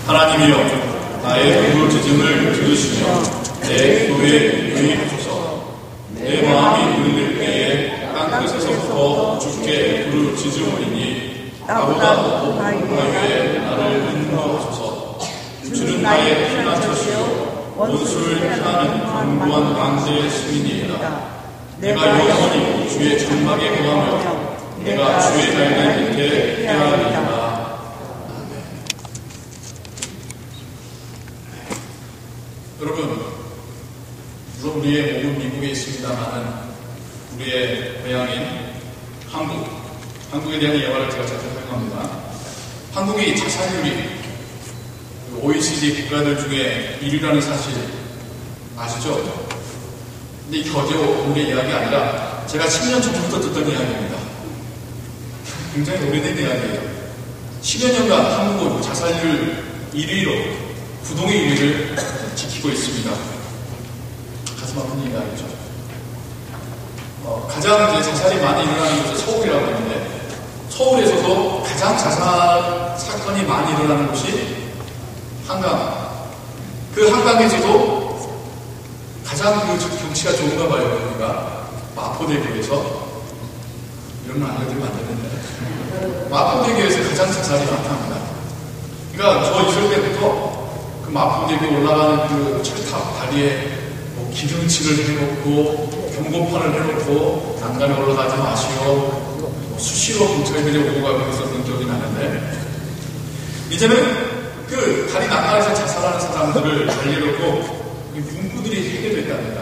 하나님이여 나의 부르짖음을 들으시며 내 기도에 유의하소서. 내 마음이 눌릴 때에 땅끝에서부터 주께 부르짖으오니 나보다 높은 바위에 나를 인도하소서. 주는 나의 피난처시요 원수를 피하는 견고한 강대의 시민이다. 내가 영원히 주의 장막에 거하며 내가 주의 날개 밑에 피하리이다. 여러분, 물론 우리의 몸은 미국에 있습니다만은 우리의 고향인 한국에 대한 예화를 제가 자주 사용합니다. 한국이 자살률이 OECD 국가들 중에 1위라는 사실 아시죠? 근데 이게 어제 오늘의 이야기 아니라 제가 10년 전부터 듣던 이야기입니다. 굉장히 오래된 이야기예요. 10여 년간 한국은 자살률 1위로 부동의 1위를 지키고 있습니다. 가슴 아픈 이야기죠. 가장 이제 자살이 많이 일어나는 곳이 서울이라고 하는데 서울에서도 가장 자살 사건이 많이 일어나는 곳이 한강. 그 한강에서도 가장 그 경치가 좋은가 봐요. 여기가 마포대교에서 이런 건 알려드리면 안 되는데 마포대교에서 가장 자살이 많답니다. 그러니까 저 있을 때부터 그 마포대교 올라가는 그 철탑 다리에 뭐 기름칠을 해놓고 경고판을 해놓고 난간에 올라가지 마시오. 뭐 수시로 경찰들이 오고 가고 있었던 기억이 나는데 이제는 그 다리 난간에서 자살하는 사람들을 달리려고 문구들이 해결됐답니다.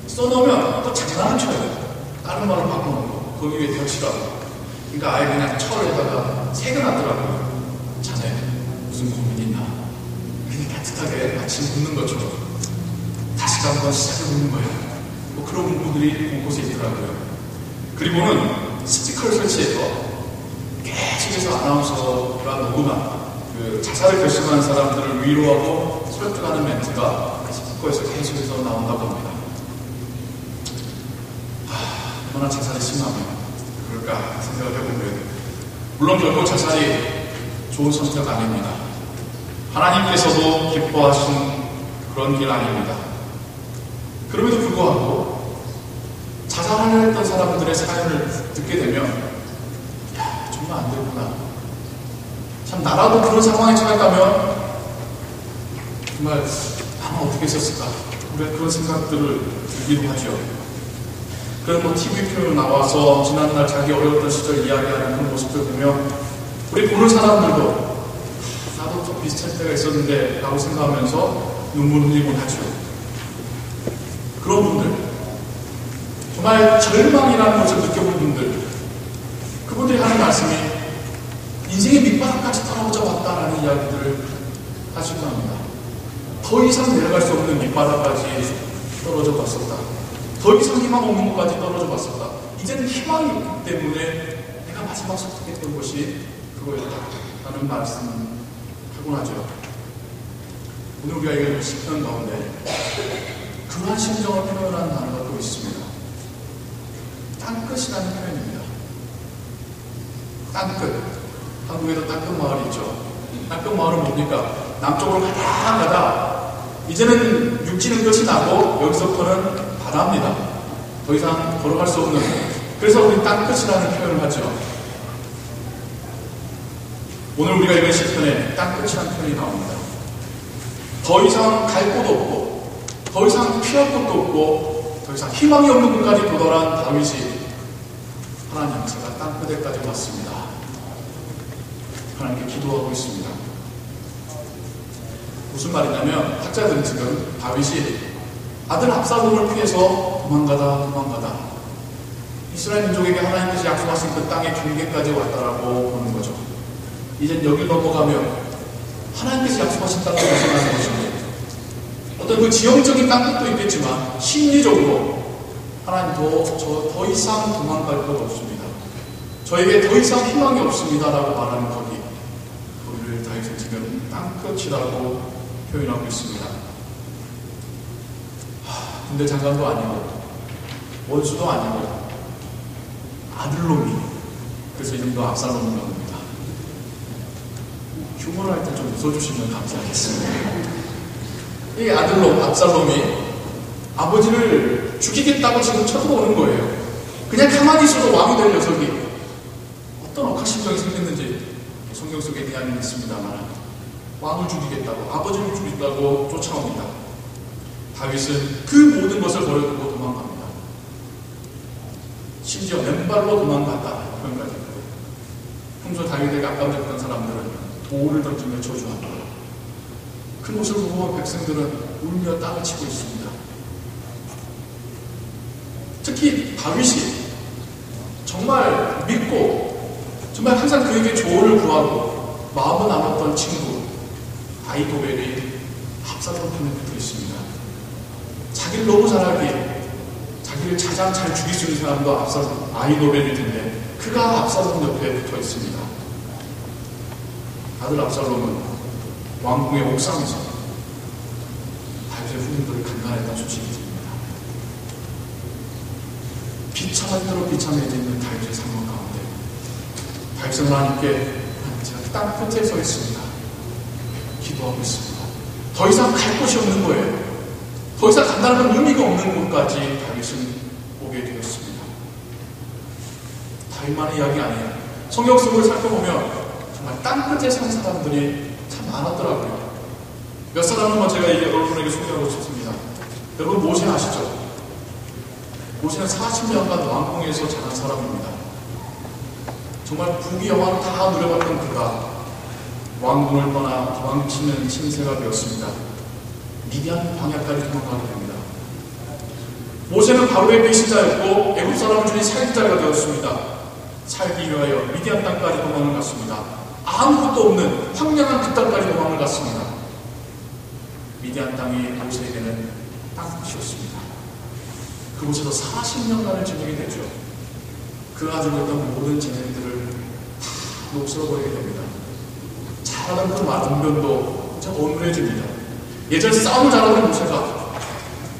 써놓으면 또 장난을 쳐요. 다른 말로 바꿔놓고 거기 위에 덧치라고. 그러니까 아예 그냥 철에다가 새겨놨더라고요. 자네 무슨 고민이 있나? 그냥 따뜻하게 마치 묻는 것처럼 다시 한번 시작해 보는 거예요. 뭐 그런 문구들이 곳곳에 있더라고요. 그리고는 스피커를 설치해서 계속해서 아나운서가 녹음한 그 자살을 결심한 사람들을 위로하고 설득하는 멘트가 스피커에서 계속해서 나온다고 합니다. 얼마나 자살이 심하면 그럴까 생각을 해보면 물론 결코 자살이 좋은 선택 아닙니다. 하나님께서도 기뻐하신 그런 길 아닙니다. 그럼에도 불구하고 자살하려 했던 사람들의 사연을 듣게 되면 야, 정말 안 되구나. 참 나라도 그런 상황에 처했다면 정말 아마 어떻게 했었을까. 그런 생각들을 들기도 하죠. 그런 뭐 TV 프로그램 나와서 지난날 자기 어려웠던 시절 이야기하는 그런 모습들 보면 우리 보는 사람들도 나도 좀 비슷한 때가 있었는데 라고 생각하면서 눈물 흘리곤 하죠. 그런 분들 정말 절망이라는 것을 느껴본 분들 그분들이 하는 말씀이 인생의 밑바닥까지 떨어져 왔다라는 이야기들을 하시고 합니다. 더 이상 내려갈 수 없는 밑바닥까지 떨어져 왔었다. 더 이상 희망 없는 것까지 떨어져 왔었다. 이제는 희망이 있기 때문에 내가 마지막 선택했던 것이 그거였다라는 말씀하곤 하죠. 오늘 우리가 읽은 시편 가운데 그러한 심정을 표현한 단어가 또 있습니다. 땅끝이라는 표현입니다. 땅끝. 한국에도 땅끝 마을이 있죠. 땅끝 마을은 뭡니까? 남쪽으로 가다 이제는 육지는 끝이 나고 여기서부터는 바다입니다. 더 이상 걸어갈 수 없는. 그래서 우리 땅끝이라는 표현을 하죠. 오늘 우리가 읽은 시편에 땅끝이라는 표현이 나옵니다. 더 이상 갈 곳도 없고 더 이상 피할 곳도 없고 더 이상 희망이 없는 곳까지 도달한 다윗이 하나님 제가 땅끝에까지 왔습니다. 하나님께 기도하고 있습니다. 무슨 말이냐면 학자들은 지금 다윗이 아들 압살롬을 피해서 도망가다 이스라엘 민족에게 하나님께서 약속하신 그 땅의 경계까지 왔다라고 보는 거죠. 이젠 여길 넘어가면 하나님께서 약속하신 땅을 벗어나는 것인데 어떤 그 지형적인 땅끝도 있겠지만 심리적으로 하나님 더 이상 도망갈 것 없습니다. 저에게 더 이상 희망이 없습니다라고 말하는 거기를 다윗은 지금 땅끝이라고 표현하고 있습니다. 군대 장관도 아니고 원수도 아니고 아들놈이 그래서 이름도 압살롬인 겁니다. 휴머를 할 때 좀 웃어주시면 감사하겠습니다. 이 아들놈 압살롬이 아버지를 죽이겠다고 지금 쳐들어오는 거예요. 그냥 가만히 있어도 왕이 될 녀석이 어떤 억한 심정이 생겼는지 성경 속에 이야기는 있습니다만 왕을 죽이겠다고, 아버지를 죽이겠다고 쫓아옵니다. 다윗은 그 모든 것을 버려두고 도망갑니다. 심지어 맨발로 도망갔다. 그런까지. 평소 다윗에게 압감됐던 사람들은 돌을 던지며 저주합니다. 그 모습을 보고 백성들은 울며 땅을 치고 있습니다. 특히 다윗이 정말 믿고 정말 항상 그에게 조언을 구하고 마음을 나눴던 친구 아히도벨이 압살롬 편에 붙어 있습니다. 자기를 너무 잘 알기에 자기를 가장 잘 죽일 수 있는 사람도 아히도벨일 텐데 그가 압살롬 옆에 붙어 있습니다. 아들 압살롬은 왕궁의 옥상에서 다윗의 후임들을 간간했다는 소식이 들립니다. 비참할 대로 비참해져 있는 다윗의 상황 가운데 다윗은 하나님께 제가 땅 끝에 서 있습니다. 기도하고 있습니다. 더 이상 갈 곳이 없는 거예요. 더 이상 간다는 의미가 없는 곳까지 다윗은 오게 되었습니다. 다윗만의 이야기 아니에요. 성경 속을 살펴보면 정말 땅 끝에 산 사람들이 참 많았더라고요. 몇 사람은 제가 여러분에게 소개하고 싶습니다. 여러분 모세 아시죠? 모세는 40년간 왕궁에서 자란 사람입니다. 정말 부귀 영화를 다 누려봤던 그가 왕궁을 떠나 도망치는 신세가 되었습니다. 미디안 광야까지 도망가게 됩니다. 모세는 바로의 배신자였고 애굽 사람을 주인 살기자가 되었습니다. 살기 위하여 미디안 땅까지 도망을 갔습니다. 아무것도 없는 황량한 그 땅까지 도망을 갔습니다. 미디안 땅이 모세에게는 땅끝이었습니다. 그곳에서 40년간을 지내게 되죠. 그가 가지고 있던 모든 재능들을 다 녹슬어버리게 됩니다. 잘하던 그 말응변도 이제 어눌해집니다. 예전 싸움을 잘하는 모세가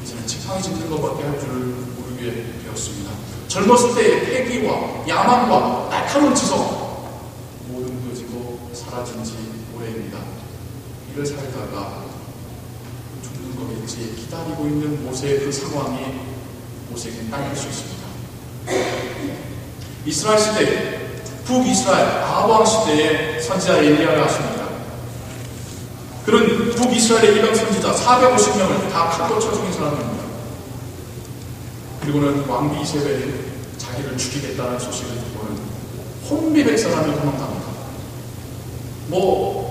이제는 지팡이 짚는 것밖에 할 줄을 모르게 되었습니다. 젊었을 때의 패기와 야망과 날카로운 지성 모든 거지고 사라진 지 오래입니다. 이를 살다가 죽는 거겠지 기다리고 있는 모세의 그 상황이 모세에게 딸릴 수 있습니다. 이스라엘 시대, 북이스라엘 아합 시대의 선지자 엘리야가 하십니다. 그런 북이스라엘의 이방 선지자 450명을 다 칼로 쳐 죽인 사람입니다. 그리고는 왕비 이세벨이 자기를 죽이겠다는 소식을 듣고는 혼비백 사람을 도망갑니다.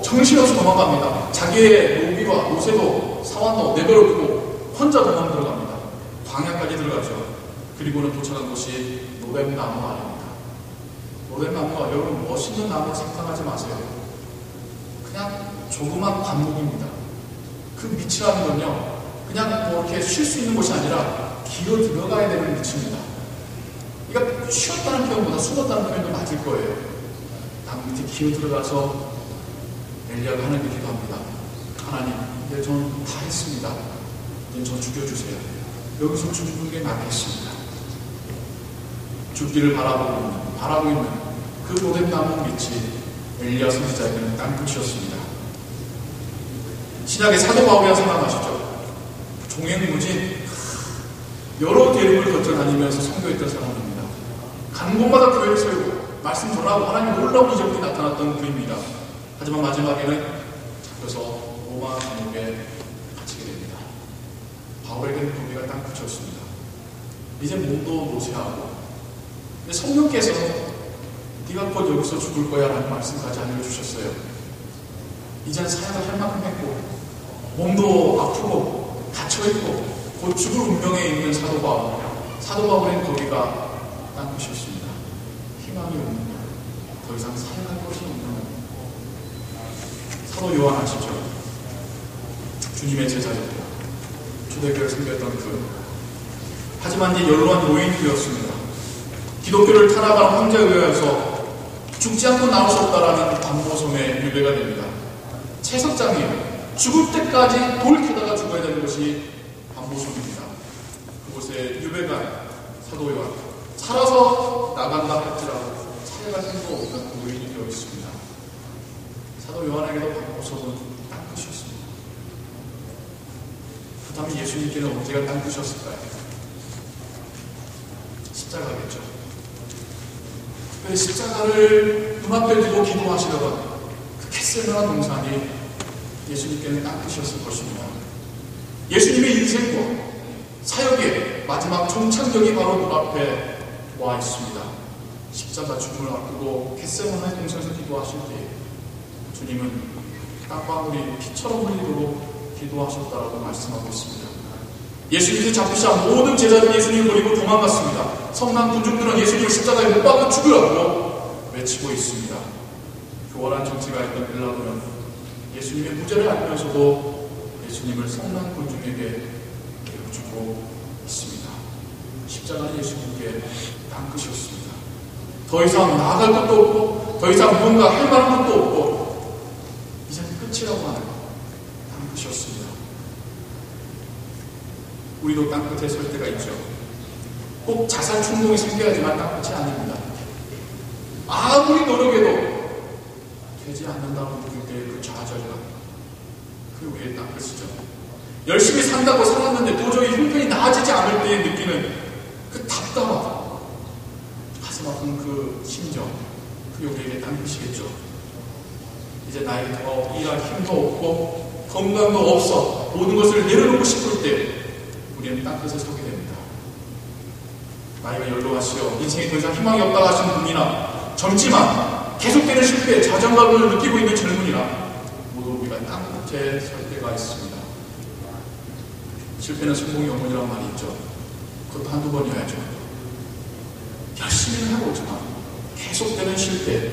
정신없이 도망갑니다. 자기의 노비와 노새도 사환도 내버려두고 혼자 도망 들어갑니다. 광야까지 들어가죠. 그리고는 도착한 곳이 노뱀나무 아래입니다. 노뱀나무가 여러분 멋있는 나무를 상상하지 마세요. 그냥 조그만 관목입니다. 그 밑이라는 건요, 그냥 이렇게 쉴 수 있는 곳이 아니라 기어 들어가야 되는 밑입니다. 그러니까 쉬었다는 표현보다 숨었다는 표현도 맞을 거예요. 나무 밑에 기어 들어가서 엘리야가 하나님께 기도합니다. 하나님, 이제 저는 다 했습니다. 이제 저 죽여주세요. 여기서 죽는 게 낫겠습니다. 죽기를 바라고 있는 그 노랫나무 밑이 엘리야 선지자에게는 땅끝이었습니다. 신약의 사도 바울이라 생각하시죠? 종횡무진 여러 대륙을 거쳐다니면서 선교했던 사람입니다. 가는 곳마다 교회를 세우고 말씀 전하고 하나님 놀라운 이적이 나타났던 그입니다. 하지만 마지막에는 잡혀서 로마 감옥에 갇히게 됩니다. 바울에게는 거기가 땅끝이었습니다. 이제 몸도 노쇠하고, 근데 성령께서 네가 곧 여기서 죽을 거야 라는 말씀까지 알려주셨어요. 이젠 사역을 할 만큼 했고 몸도 아프고 갇혀있고 곧 죽을 운명에 있는 사도 바울은 거기가 땅끝이었습니다. 희망이 없는 것, 더 이상 사역할 것이 없는 것. 사도 요한 아시죠? 주님의 제자였고 초대교회를 섬겼던 하지만 이제 연로한 노인이 되었습니다. 기독교를 탄압하는 황제에 의하여서 죽지 않고 나올 수 없다라는 반모섬에 유배가 됩니다. 채석장이에요. 죽을 때까지 돌 캐다가 죽어야 되는 것이 반모섬입니다. 그곳에 유배간 사도 요한, 살아서 나간다 할지라도 차례가 생도 없는 노인이 되어 있습니다. 사도 요한에게도 방보석은 땅끝이었습니다. 그렇다면 예수님께는 언제가 땅끝이었을까요? 십자가겠죠. 특별히 십자가를 눈앞에 두고 기도하시다가 그 겟세마네 동산이 예수님께는 땅끝이었을 것입니다. 예수님의 인생과 사역의 마지막 종착역이 바로 눈앞에 와 있습니다. 십자가 죽음을 앞두고 겟세마네 동산에서 기도하실 때 주님은 땀방울이 피처럼 흘리도록 기도하셨다라고 말씀하고 있습니다. 예수님을 잡히자 모든 제자들이 예수님을 버리고 도망갔습니다. 성난 군중들은 예수님을 십자가에 못 박아 죽으라고 외치고 있습니다. 교활한 정치가 있던 빌라도는 예수님의 무죄를 알면서도 예수님을 성난 군중에게 내어주고 있습니다. 십자가는 예수님께 땅끝이었습니다. 더 이상 나아갈 것도 없고 더 이상 무언가 할 만한 것도 없고 이제는 끝이라고 하는 땅끝이었습니다. 우리도 땅끝에 설 때가 있죠. 꼭 자살 충동이 생겨야지만 땅끝이 아닙니다. 아무리 노력해도 되지 않는다고 느낄 때 그 좌절감, 그게 우리의 땅끝이죠. 열심히 산다고 살았는데 도저히 형편이 나아지지 않을 때에 느끼는 그 답답함, 가슴 아픈 그 심정, 그게 우리에게 땅끝이겠죠. 이제 나에게 더 일할 힘도 없고 건강도 없어 모든 것을 내려놓고 싶을 때 우리는 땅끝에 서게 됩니다. 나이가 연로하시어 인생에 더 이상 희망이 없다고 하시는 분이나 젊지만 계속되는 실패에 자존감을 느끼고 있는 젊은이나 모두 우리가 땅끝에 설 때가 있습니다. 실패는 성공의 어머니란 말이 있죠. 그것도 한두 번이어야죠. 열심히는 하고 있지만 계속되는 실패,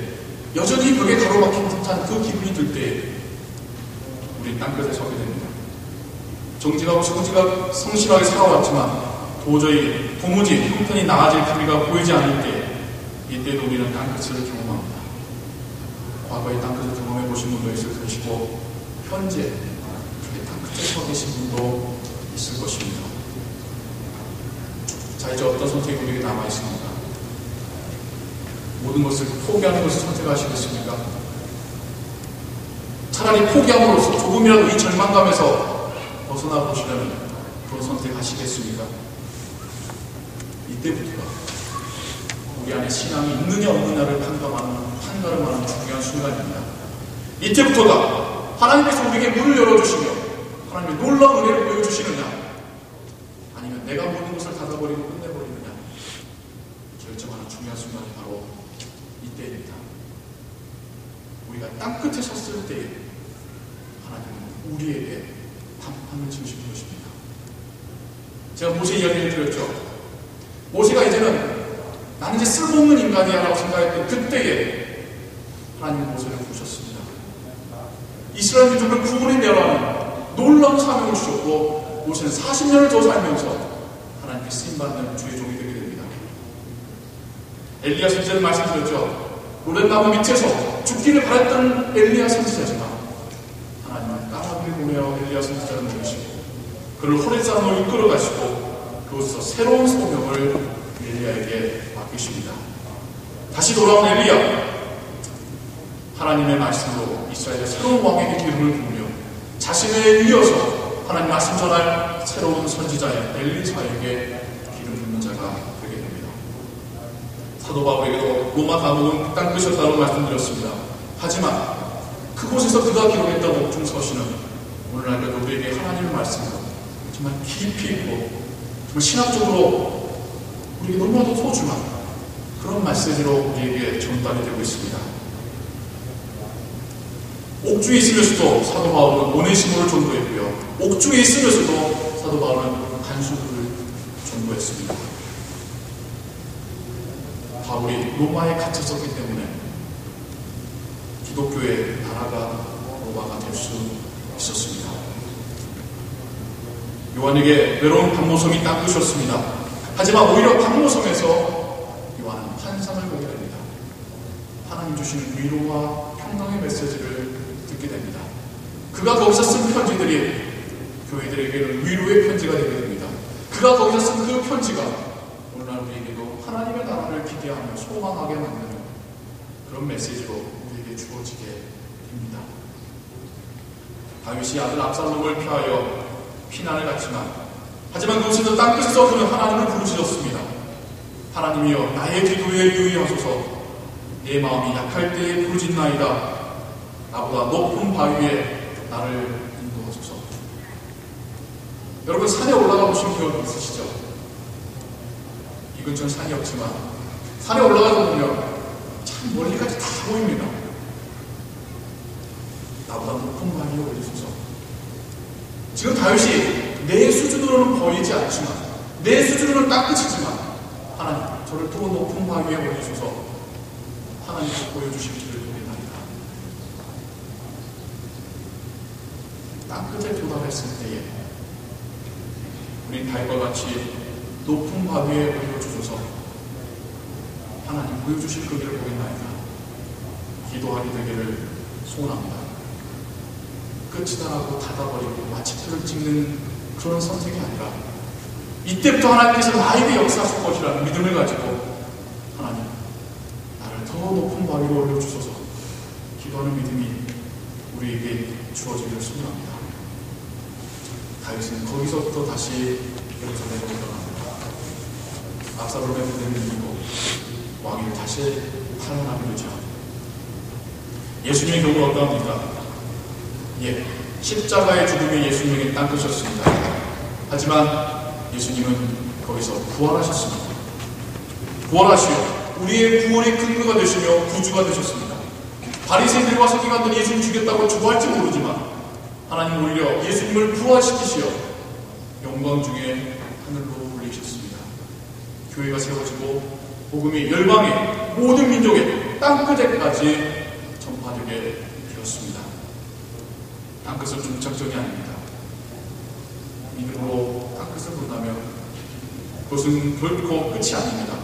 여전히 벽에 가로막힌 듯한 그 기분이 들 때 우리 땅끝에 서게 됩니다. 정직하고 성실하게 살아왔지만 도저히 도무지 형편이 나아질 기미가 보이지 않을 때 이때도 우리는 땅끝을 경험합니다. 과거에 땅끝을 경험해 보신 분도 있을 것이고 현재 땅끝에 서 계신 분도 있을 것입니다. 자, 이제 어떤 선택이 우리에게 남아 있습니까? 모든 것을 포기하는 것을 선택하시겠습니까? 차라리 포기함으로써 조금이라도 이 절망감에서 벗어나 보시려면 그런 선택하시겠습니까? 이때부터가 우리 안에 신앙이 있느냐 없느냐를 판가름하는 중요한 순간입니다. 이때부터가 하나님께서 우리에게 문을 열어주시며 하나님의 놀라운 은혜를 보여주시느냐 아니면 내가 모든 것을 닫아버리고 끝내버리느냐 결정하는 중요한 순간이 바로 이때입니다. 우리가 땅끝에 섰을 때 하나님은 우리에게 판을 지으신 것입니다. 제가 모세 이야기를 드렸죠. 모세가 이제는 나는 이제 쓸모없는 인간이야 라고 생각했던 그때에 하나님은 모세를 부르셨습니다. 이스라엘 민족을 구원해내라는 놀라운 사명을 주셨고 모세는 40년을 더 살면서 하나님께 쓰임받는 주의 종이 되게 됩니다. 엘리야 선지자는 말씀드렸죠. 로렌나무 밑에서 죽기를 바랬던 엘리야 선지자지만 하나님은 까마귀를 보내어 엘리야 선지자를 모으시고 그를 호렙산으로 이끌어 가시고 그곳에서 새로운 소명을 엘리야에게 맡기십니다. 다시 돌아온 엘리야, 하나님의 말씀으로 이스라엘의 새로운 왕에게 기름을 부으며 자신을 이어서 하나님 말씀 전할 새로운 선지자의 엘리사에게 기름 붓는 자가 되게 됩니다. 사도 바울에게도 로마 감옥은 땅끝이었다고 말씀드렸습니다. 하지만 그곳에서 그가 기록했던 옥중 서신은 오늘날까지 우리에게 하나님의 말씀으로 정말 깊이 있고 정말 신학적으로 우리에게 너무나도 소중한 그런 메시지로 우리에게 전달이 되고 있습니다. 옥중에 있으면서도 사도 바울은 오네시모를 전도했고요. 옥중에 있으면서도 사도 바울은 간수들을 전도했습니다. 바울이 로마에 갇혔었기 때문에 기독교의 나라가 로마가 될 수 있었습니다. 요한에게 외로운 박모섬이 땅끝이었습니다. 하지만 오히려 박모섬에서 요한은 환상을 보게 됩니다. 하나님 주시는 위로와 평강의 메시지를 듣게 됩니다. 그가 거기서 쓴 편지들이 교회들에게는 위로의 편지가 되게 됩니다. 그가 거기서 쓴 그 편지가 오늘날 우리에게도 하나님의 나라를 기대하며 소망하게 만드는 그런 메시지로 우리에게 주어지게 다윗이 아들 압살롬을 피하여 피난을 갔지만, 하지만 그곳에서 땅끝에서 그는 하나님을 부르짖었습니다. 하나님이여, 나의 기도에 유의하소서. 내 마음이 약할 때에 부르짖나이다. 나보다 높은 바위에 나를 인도하소서. 여러분, 산에 올라가 보신 기억이 있으시죠? 이 근처는 산이 없지만 산에 올라가서 보면 참 멀리까지 다 보입니다. 나보다 높은 바위에 올리소서. 지금 다윗이 내 수준으로는 보이지 않지만, 내 수준으로는 땅끝이지만, 하나님, 저를 더 높은 바위에 올리소서. 하나님께서 보여주실 길을 보이나이다. 땅끝에 도달했을 때에 우린 다윗과 같이 높은 바위에 올려주셔서 하나님 보여주실 그 길을 보이나이다. 기도하게 되기를 소원합니다. 끝이다 하고 닫아버리고 마침표를 찍는 그런 선택이 아니라, 이때부터 하나님께서 나에게 역사하실 것이라는 믿음을 가지고 하나님, 나를 더 높은 바위로 올려주셔서 기도하는 믿음이 우리에게 주어지기를 소원합니다. 다윗은 거기서부터 다시 예루살렘으로 돌아갑니다. 압살롬의 부대를 이기고 왕위를 다시 탈환하게 되죠. 예수님의 경우는 어떠합니까? 십자가의 죽음이 예수님에게 땅끝이었습니다. 하지만 예수님은 거기서 부활하셨습니다. 부활하시어 우리의 구원의 근거가 되시며 구주가 되셨습니다. 바리새인들과 서기관들이 예수님 죽였다고 좋아할지 모르지만 하나님 오히려 예수님을 부활시키시어 영광 중에 하늘로 올리셨습니다. 교회가 세워지고 복음이 열방의 모든 민족의 땅끝에까지 전파되게 되었습니다. 땅끝은 중착점이 아닙니다. 믿음으로 땅끝을 본다면 그것은 결코 끝이 아닙니다.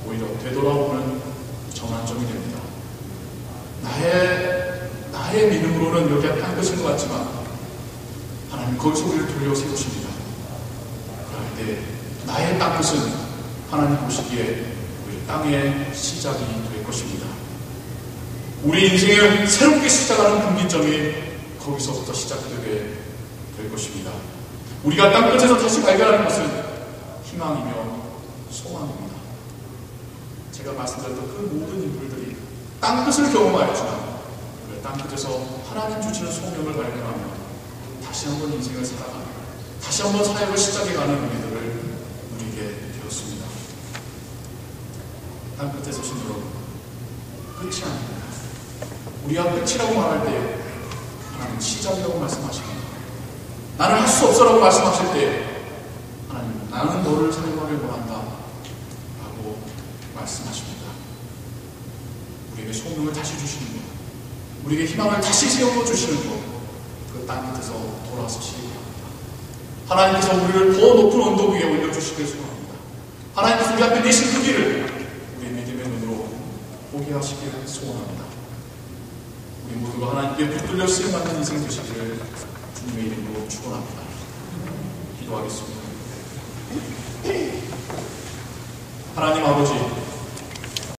오히려 되돌아오는 전환점이 됩니다. 나의 믿음으로는 여기가 땅끝인 것 같지만 하나님 거기서 우리를 돌려 세우십니다. 그럴 때 나의 땅끝은 하나님 보시기에 우리 땅의 시작이 될 것입니다. 우리 인생을 새롭게 시작하는 분기점이 거기서부터 시작되게 될 것입니다. 우리가 땅끝에서 다시 발견하는 것은 희망이며 소망입니다. 제가 말씀드렸던 그 모든 인물들이 땅끝을 경험하였지만 그 땅끝에서 하나님 주시는 소명을 발견하며 다시 한번 인생을 살아가는, 다시 한번 사역을 시작해가는 우리들을 누리게 되었습니다. 땅끝에서 신으로 끝이 아닙니다. 우리가 끝이라고 말할 때 하나님 시작이라고 말씀하십니다. 나는 할 수 없어라고 말씀하실 때 하나님, 나는 너를 사용하길 원한다 라고 말씀하십니다. 우리에게 소명을 다시 주시는 것, 우리에게 희망을 다시 세워주시는 것, 그 땅끝에서 돌아서시기 바랍니다. 하나님께서 우리를 더 높은 언덕 위에 올려주시길 소원합니다. 하나님께서 우리 앞에 내신 그 길을 우리의 믿음의 눈으로 보게 하시길 소원합니다. 우리 모두가 하나님께 붙들려 쓰임받는 인생 되시기를 주님의 이름으로 축원합니다. 기도하겠습니다. 하나님 아버지,